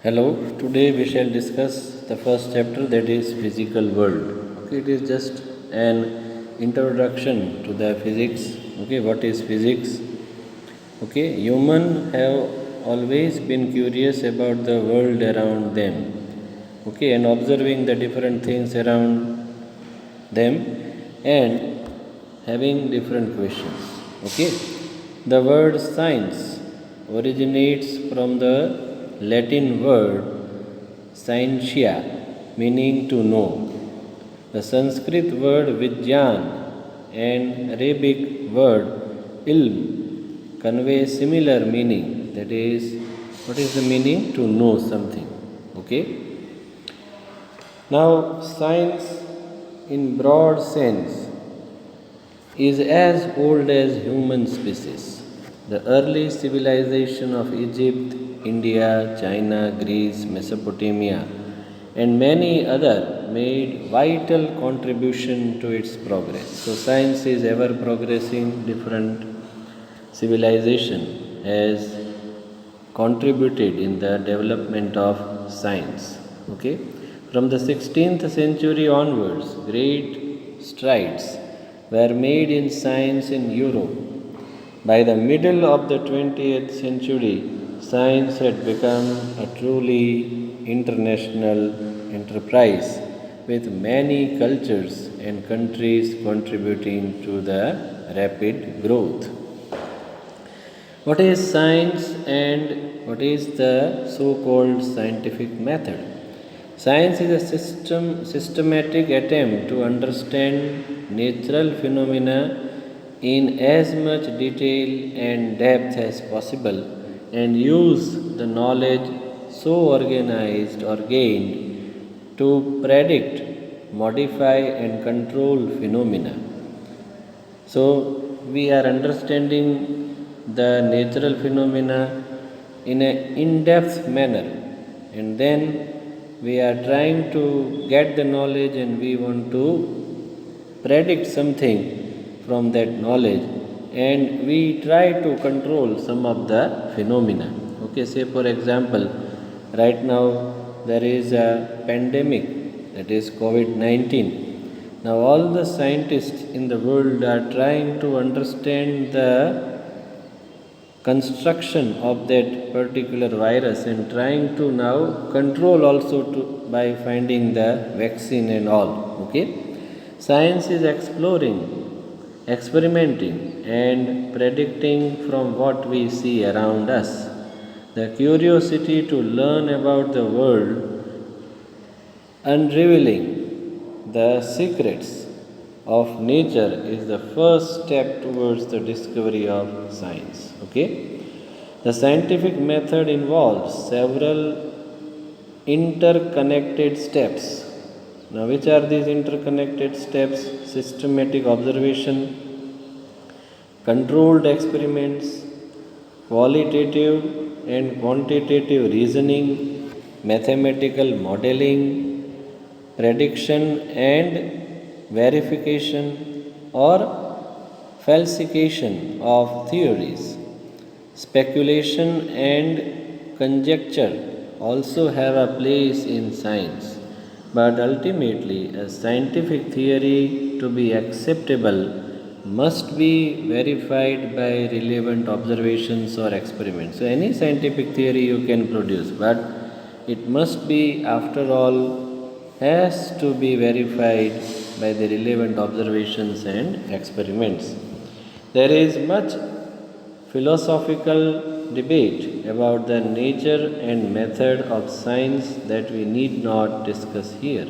Hello, today we shall discuss the first chapter, that is physical world. Okay, it is just an introduction to the physics. Okay, what is physics? Okay, human have always been curious about the world around them. Okay, and observing the different things around them and having different questions. Okay, the word science originates from the Latin word scientia, meaning to know. The Sanskrit word vidyan and Arabic word ilm convey similar meaning. That is, what is the meaning? To know something. Okay. Now, science in broad sense is as old as human species. The early civilization of Egypt, India, China, Greece, Mesopotamia, and many other made vital contribution to its progress. So science is ever progressing. Different civilization has contributed in the development of science. Okay, from the 16th century onwards, great strides were made in science in Europe. By the middle of the 20th century, science had become a truly international enterprise, with many cultures and countries contributing to the rapid growth. What is science and what is the so called scientific method? Science is a systematic attempt to understand natural phenomena in as much detail and depth as possible and use the knowledge so organized or gained to predict, modify, and control phenomena. So, we are understanding the natural phenomena in an in depth manner, and then we are trying to get the knowledge and we want to predict something from that knowledge, and we try to control some of the phenomena. Okay, say for example, right now there is a pandemic, that is COVID 19. Now, all the scientists in the world are trying to understand the construction of that particular virus and trying to now control also by finding the vaccine and all. Okay, science is exploring, experimenting, and predicting from what we see around us. The curiosity to learn about the world, unraveling the secrets of nature, is the first step towards the discovery of science. Okay? The scientific method involves several interconnected steps. Now, which are these interconnected steps? Systematic observation, controlled experiments, qualitative and quantitative reasoning, mathematical modeling, prediction and verification or falsification of theories. Speculation and conjecture also have a place in science, but ultimately, a scientific theory to be acceptable must be verified by relevant observations or experiments. So, any scientific theory you can produce, but it must be, after all, has to be verified by the relevant observations and experiments. There is much philosophical debate about the nature and method of science that we need not discuss here.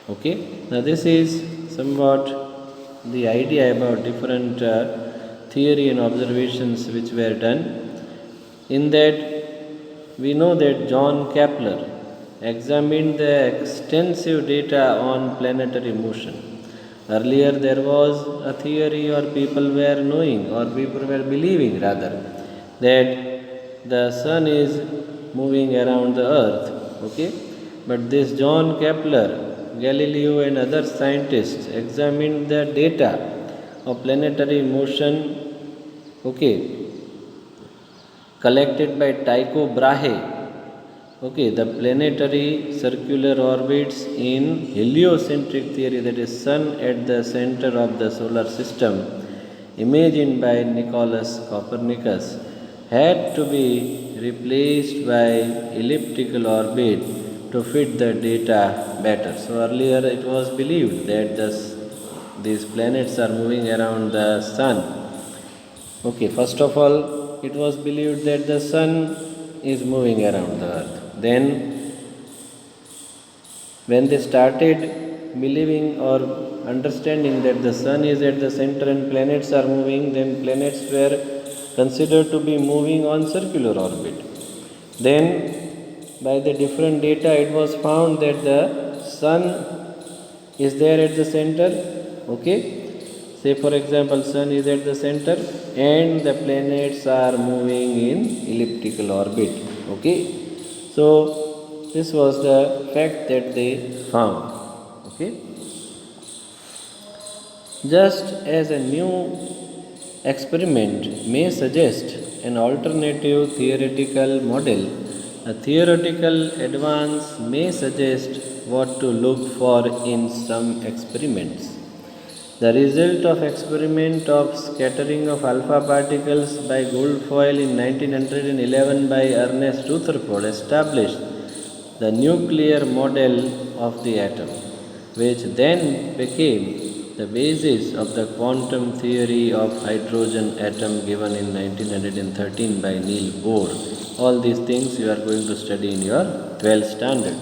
Okay, now this is somewhat the idea about different theory and observations which were done. In that, we know that John Kepler examined the extensive data on planetary motion. Earlier, there was a theory, or people were knowing, or people were believing rather, that the sun is moving around the earth. Okay, but this John Kepler, Galileo, and other scientists examined the data of planetary motion. Okay, collected by Tycho Brahe. Okay, the planetary circular orbits in heliocentric theory, that is sun at the center of the solar system, imagined by Nicholas Copernicus, had to be replaced by elliptical orbit to fit the data better. So earlier it was believed that these planets are moving around the sun. Okay, first of all, it was believed that the sun is moving around the earth. Then, when they started believing or understanding that the sun is at the center and planets are moving, then planets were considered to be moving on circular orbit. Then, by the different data, it was found that the sun is there at the center. Okay, say for example, sun is at the center and the planets are moving in elliptical orbit. Okay, so this was the fact that they found. Okay, just as a new experiment may suggest an alternative theoretical model, a theoretical advance may suggest what to look for in some experiments. The result of experiment of scattering of alpha particles by Guildfoyle in 1911 by Ernest Rutherford established the nuclear model of the atom, which then became the basis of the quantum theory of hydrogen atom given in 1913 by Niels Bohr. All these things you are going to study in your 12th standard.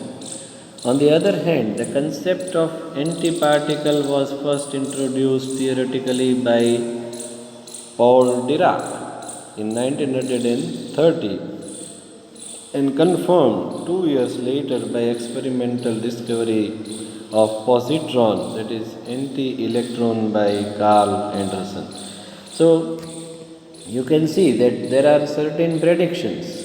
On the other hand, the concept of antiparticle was first introduced theoretically by Paul Dirac in 1930 and confirmed 2 years later by experimental discovery of positron, that is anti-electron, by Carl Anderson. So you can see that there are certain predictions.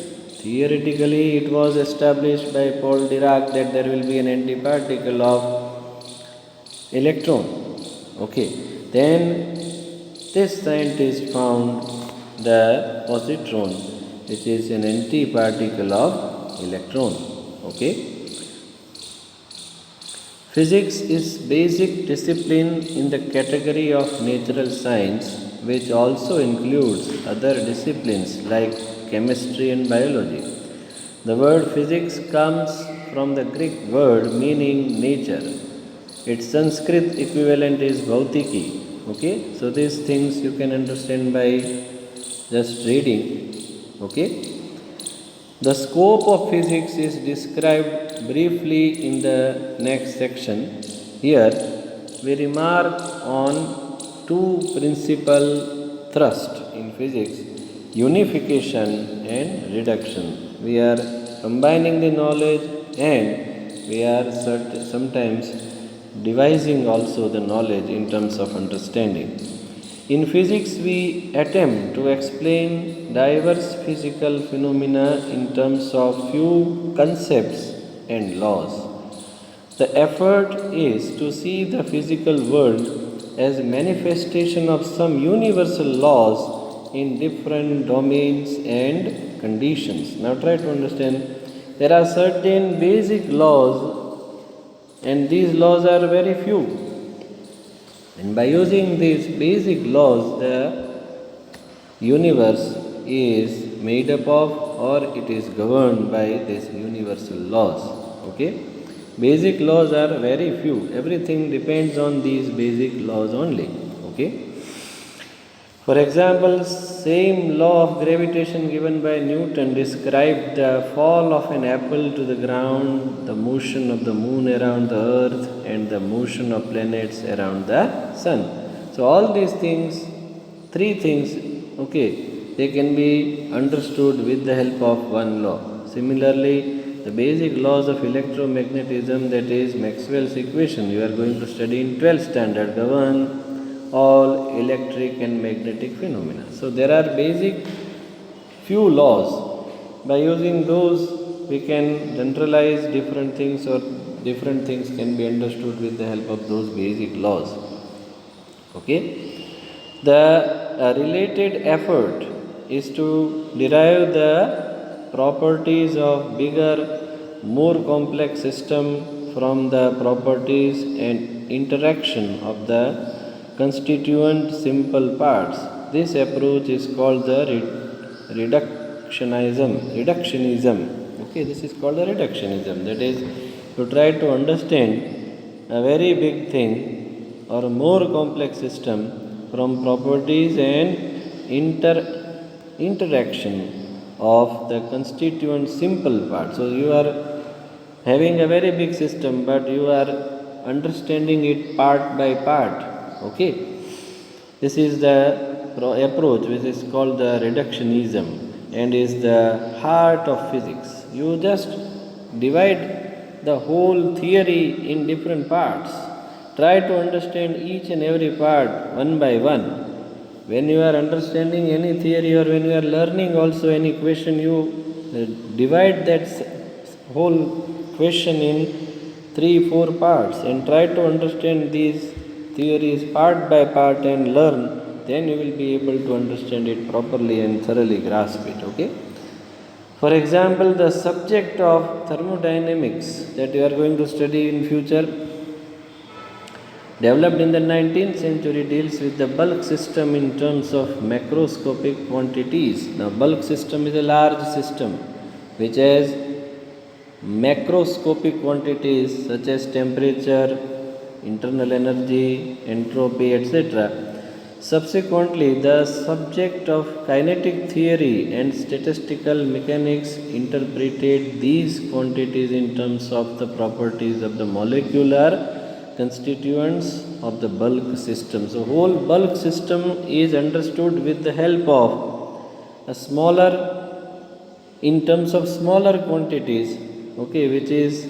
Theoretically, it was established by Paul Dirac that there will be an antiparticle of electron. Okay, then this scientist found the positron, which is an antiparticle of electron. Okay, physics is basic discipline in the category of natural science, which also includes other disciplines like chemistry and biology. The word physics comes from the Greek word meaning nature. Its Sanskrit equivalent is bhautiki. Okay, so these things you can understand by just reading. Okay, the scope of physics is described briefly in the next section. Here we remark on two principal thrusts in physics: unification and reduction. We are combining the knowledge and we are sometimes devising also the knowledge in terms of understanding. In physics, we attempt to explain diverse physical phenomena in terms of few concepts and laws. The effort is to see the physical world as a manifestation of some universal laws in different domains and conditions. Now try to understand. There are certain basic laws and these laws are very few. And by using these basic laws, the universe is made up of or it is governed by these universal laws. Okay? Basic laws are very few. Everything depends on these basic laws only. Okay? For example, same law of gravitation given by Newton described the fall of an apple to the ground, the motion of the moon around the earth, and the motion of planets around the sun. So all these things, three things, okay, they can be understood with the help of one law. Similarly, the basic laws of electromagnetism, that is Maxwell's equation, you are going to study in 12th standard, govern all electric and magnetic phenomena. So there are basic few laws. By using those, we can generalize different things, or different things can be understood with the help of those basic laws. Okay, the related effort is to derive the properties of bigger more complex system from the properties and interaction of the constituent simple parts. This approach is called the reductionism. Okay, this is called the reductionism. That is, to try to understand a very big thing or a more complex system from properties and interaction of the constituent simple part. So you are having a very big system, but you are understanding it part by part. Okay, this is the approach which is called the reductionism and is the heart of physics. You just divide the whole theory in different parts. Try to understand each and every part one by one. When you are understanding any theory or when you are learning also any question, you divide that whole question in 3-4 parts and try to understand these theories part by part and learn. Then you will be able to understand it properly and thoroughly grasp it. Okay. For example, the subject of thermodynamics that you are going to study in future, developed in the 19th century, deals with the bulk system in terms of macroscopic quantities. Now, bulk system is a large system which has macroscopic quantities such as temperature, internal energy, entropy, etc. Subsequently, the subject of kinetic theory and statistical mechanics interpreted these quantities in terms of the properties of the molecular constituents of the bulk system. So, whole bulk system is understood with the help of a smaller, in terms of smaller quantities, okay, which is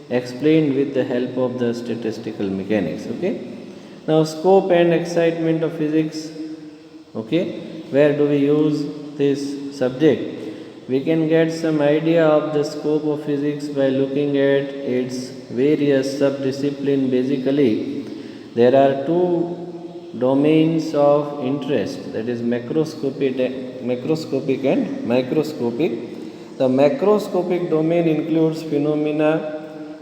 explained with the help of the statistical mechanics. Okay. Now, scope and excitement of physics. Okay, where do we use this subject? We can get some idea of the scope of physics by looking at its various subdisciplines. Basically, there are two domains of interest, that is macroscopic and microscopic. The macroscopic domain includes phenomena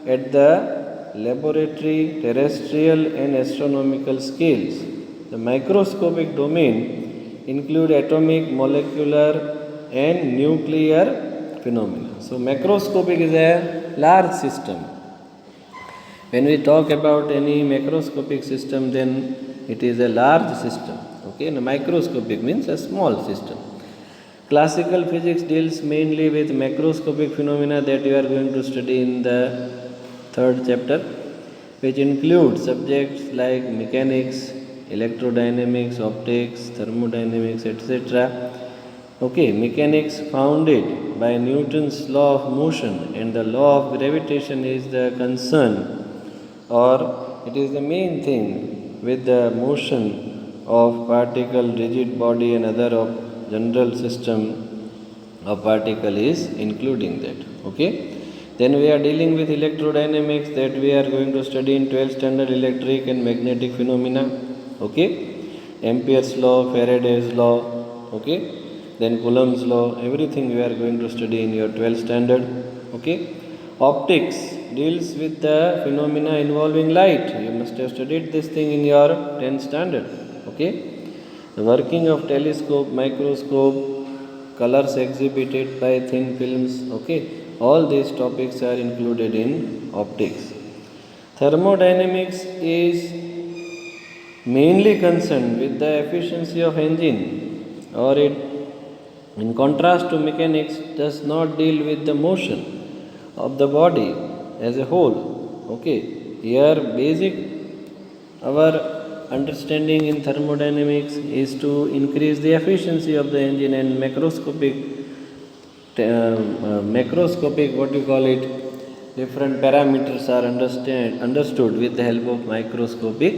at the laboratory, terrestrial and astronomical scales. The microscopic domain include atomic, molecular and nuclear phenomena. So macroscopic is a large system. When we talk about any macroscopic system, then it is a large system. Okay, and microscopic means a small system. Classical physics deals mainly with macroscopic phenomena that you are going to study in the third chapter, which includes subjects like mechanics, electrodynamics, optics, thermodynamics, etc. Okay, mechanics founded by Newton's law of motion and the law of gravitation is the concern, or it is the main thing with the motion of particle, rigid body and other of general system of particle is including that. Okay. Then we are dealing with electrodynamics that we are going to study in 12th standard, electric and magnetic phenomena. Okay. Ampere's law, Faraday's law. Okay. Then Coulomb's law. Everything we are going to study in your 12th standard. Okay. Optics deals with the phenomena involving light. You must have studied this thing in your 10th standard. Okay. The working of telescope, microscope, colors exhibited by thin films. Okay. All these topics are included in optics. Thermodynamics is mainly concerned with the efficiency of engine, or it, in contrast to mechanics, does not deal with the motion of the body as a whole. Okay, here our understanding in thermodynamics is to increase the efficiency of the engine, and macroscopic, what you call it, different parameters are understood with the help of microscopic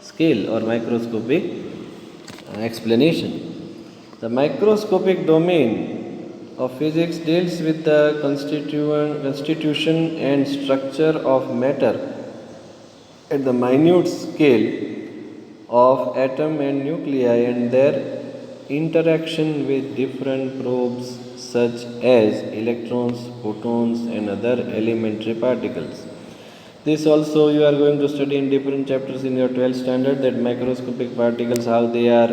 scale or microscopic explanation. The microscopic domain of physics deals with the constitution and structure of matter at the minute scale of atom and nuclei and their interaction with different probes, such as electrons, photons, and other elementary particles. This also you are going to study in different chapters in your 12th standard, that microscopic particles, how they are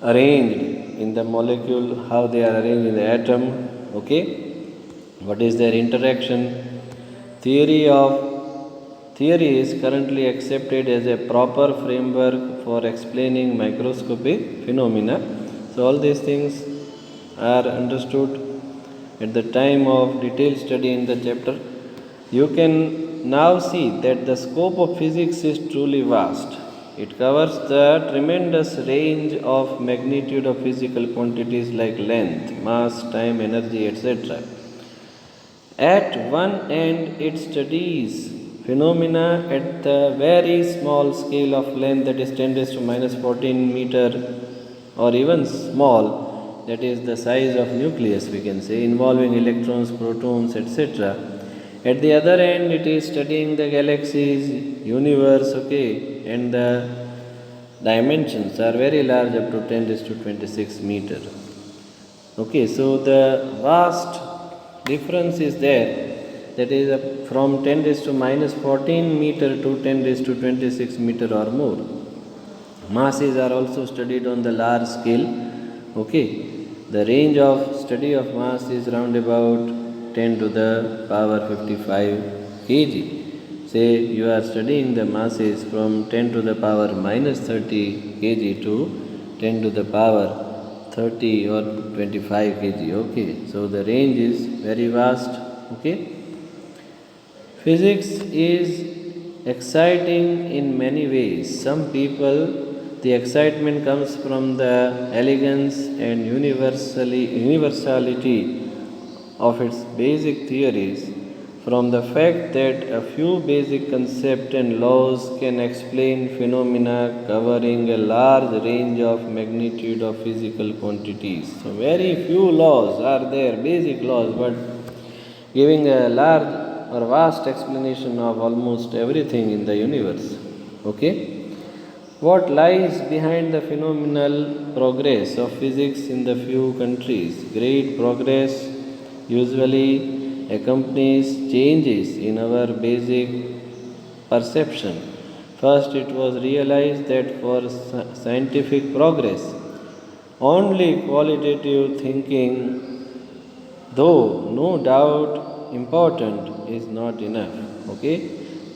arranged in the molecule, how they are arranged in the atom, okay, what is their interaction. Theory is currently accepted as a proper framework for explaining microscopic phenomena. So all these things are understood at the time of detailed study in the chapter. You can now see that the scope of physics is truly vast. It covers the tremendous range of magnitude of physical quantities like length, mass, time, energy, etc. At one end, it studies phenomena at the very small scale of length, that is 10 raised to minus 14 meter, or even small, that is the size of nucleus, we can say, involving electrons, protons, etc. At the other end, it is studying the galaxies, universe, okay, and the dimensions are very large, up to 10 raised to 26 meter. Okay, so the vast difference is there, that is from 10 raised to minus 14 meter to 10 raised to 26 meter or more. Masses are also studied on the large scale. Okay, the range of study of mass is round about 10 to the power 55 kg. Say you are studying the masses from 10 to the power minus 30 kg to 10 to the power 30 or 25 kg. Okay, so the range is very vast. Okay, physics is exciting in many ways. Some people, the excitement comes from the elegance and universality of its basic theories, from the fact that a few basic concepts and laws can explain phenomena covering a large range of magnitude of physical quantities. So very few laws are there, basic laws, but giving a large or vast explanation of almost everything in the universe. Okay, what lies behind the phenomenal progress of physics in the few countries? Great progress usually accompanies changes in our basic perception. First, it was realized that for scientific progress, only qualitative thinking, though no doubt important, is not enough. Okay,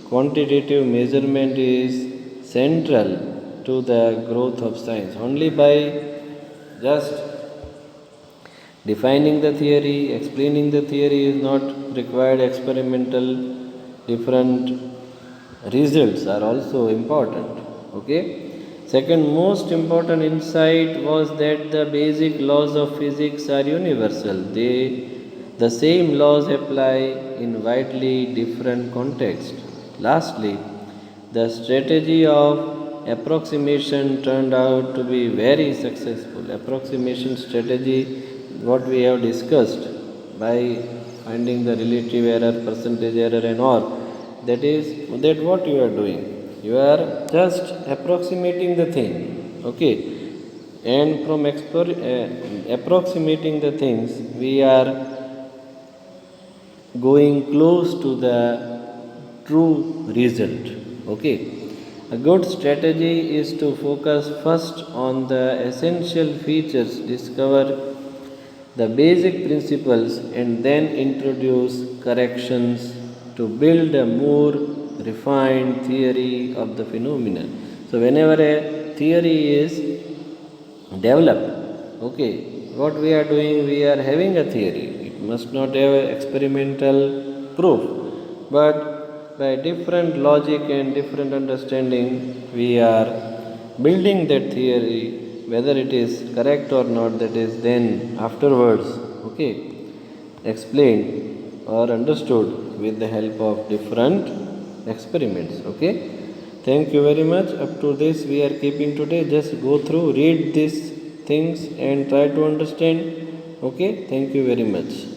quantitative measurement is central to the growth of science. Only by just defining the theory, explaining the theory is not required. Experimental different results are also important. Okay, second most important insight was that the basic laws of physics are universal. The same laws apply in widely different contexts. Lastly, the strategy of approximation turned out to be very successful. Approximation strategy, what we have discussed, by finding the relative error, percentage error and all, that is that what you are doing, you are just approximating the thing. Okay, and from approximating the things, we are going close to the true result. Okay, a good strategy is to focus first on the essential features, discover the basic principles, and then introduce corrections to build a more refined theory of the phenomena. So whenever a theory is developed, okay, what we are doing, we are having a theory. It must not have experimental proof, but by different logic and different understanding, we are building that theory. Whether it is correct or not, that is then afterwards, okay, explained or understood with the help of different experiments. Okay, thank you very much. Up to this we are keeping today. Just go through, read these things and try to understand. Okay, thank you very much.